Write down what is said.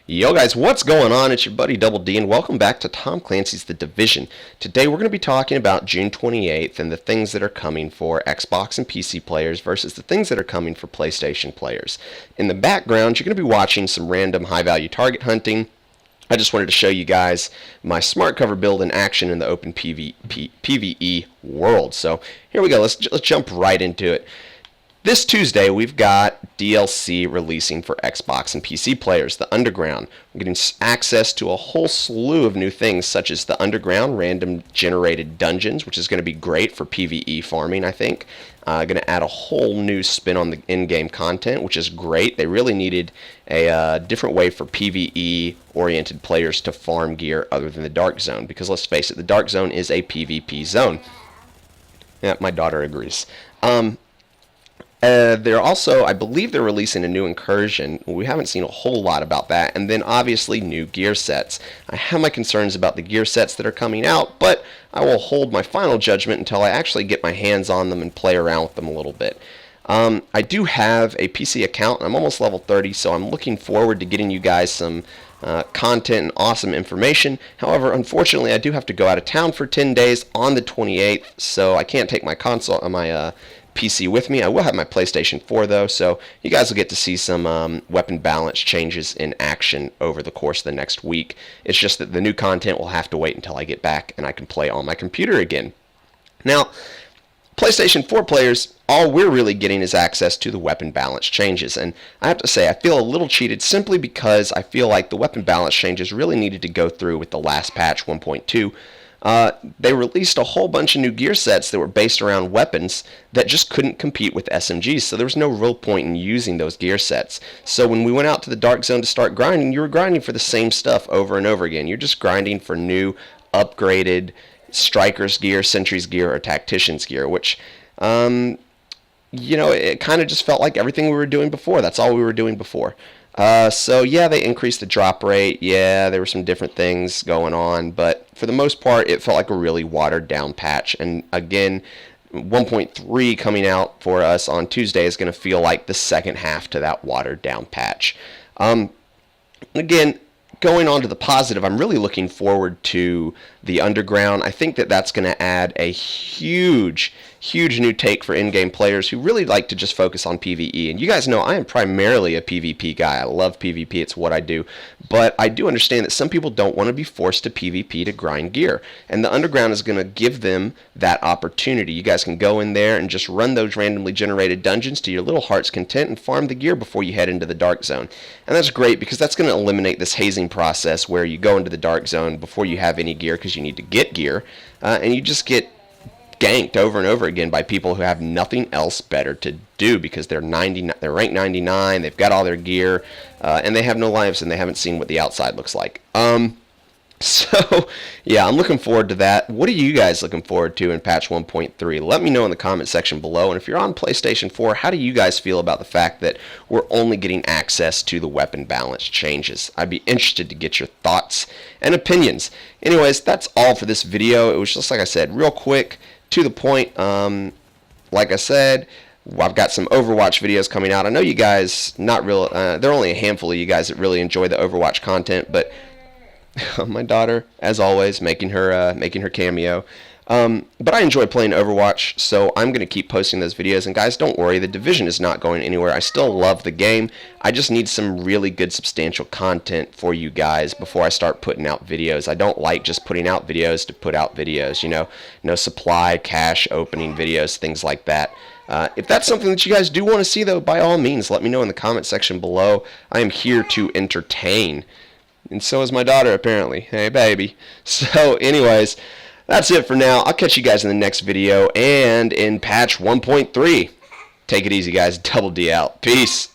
Yo guys, what's going on? It's your buddy Double D and welcome back to Tom Clancy's The Division. Today we're going to be talking about June 28th and the things that are coming for Xbox and PC players versus the things that are coming for PlayStation players. In the background, you're going to be watching some random high-value target hunting. I just wanted to show you guys my smart cover build in action in the open PvE world. So here we go. Let's jump right into it. This Tuesday, we've got DLC releasing for Xbox and PC players, the Underground. We're getting access to a whole slew of new things, such as the Underground random generated dungeons, which is going to be great for PvE farming, I think. Going to add a whole new spin on the in-game content, which is great. They really needed a different way for PvE-oriented players to farm gear other than the Dark Zone, because let's face it, the Dark Zone is a PvP zone. Yeah, my daughter agrees. They're also, I believe they're releasing a new incursion. We haven't seen a whole lot about that. And then obviously new gear sets. I have my concerns about the gear sets that are coming out, but I will hold my final judgment until I actually get my hands on them and play around with them a little bit. I do have a PC account. I'm almost level 30, so I'm looking forward to getting you guys some content and awesome information. However, unfortunately, I do have to go out of town for 10 days on the 28th, so I can't take my console, my PC with me. I will have my PlayStation 4 though, so you guys will get to see some weapon balance changes in action over the course of the next week. It's just that the new content will have to wait until I get back and I can play on my computer again. Now, PlayStation 4 players, all we're really getting is access to the weapon balance changes, and I have to say I feel a little cheated simply because I feel like the weapon balance changes really needed to go through with the last patch 1.2. They released a whole bunch of new gear sets that were based around weapons that just couldn't compete with SMGs, so there was no real point in using those gear sets. So when we went out to the Dark Zone to start grinding, you were grinding for the same stuff over and over again. You're just grinding for new, upgraded Striker's gear, Sentry's gear, or Tactician's gear, which, it kind of just felt like everything we were doing before. That's all we were doing before. So yeah, they increased the drop rate. Yeah, there were some different things going on, but for the most part, it felt like a really watered down patch. And again, 1.3 coming out for us on Tuesday is going to feel like the second half to that watered down patch. Again, going on to the positive, I'm really looking forward to the Underground. I think that that's going to add a huge new take for in-game players who really like to just focus on PvE. And you guys know I am primarily a PvP guy. I love PvP. It's what I do. But I do understand that some people don't want to be forced to PvP to grind gear. And the Underground is going to give them that opportunity. You guys can go in there and just run those randomly generated dungeons to your little heart's content and farm the gear before you head into the Dark Zone. And that's great because that's going to eliminate this hazing process where you go into the Dark Zone before you have any gear because you need to get gear. And you just get ganked over and over again by people who have nothing else better to do because they're ranked 99, they've got all their gear, and they have no lives and they haven't seen what the outside looks like. So yeah, I'm looking forward to that. What are you guys looking forward to in patch 1.3? Let me know in the comment section below. And if you're on PlayStation 4, how do you guys feel about the fact that we're only getting access to the weapon balance changes? I'd be interested to get your thoughts and opinions. Anyways, that's all for this video. It was just, like I said, real quick, to the point. Like I said, I've got some Overwatch videos coming out. I know you guys, there are only a handful of you guys that really enjoy the Overwatch content, but my daughter, as always, making her cameo. But I enjoy playing Overwatch, so I'm going to keep posting those videos. And guys, don't worry, the Division is not going anywhere. I still love the game. I just need some really good, substantial content for you guys before I start putting out videos. I don't like just putting out videos to put out videos, no supply, cache, opening videos, things like that. If that's something that you guys do want to see, though, by all means, let me know in the comment section below. I am here to entertain. And so is my daughter, apparently. Hey, baby. So, anyways, that's it for now. I'll catch you guys in the next video and in patch 1.3. Take it easy, guys. Double D out. Peace.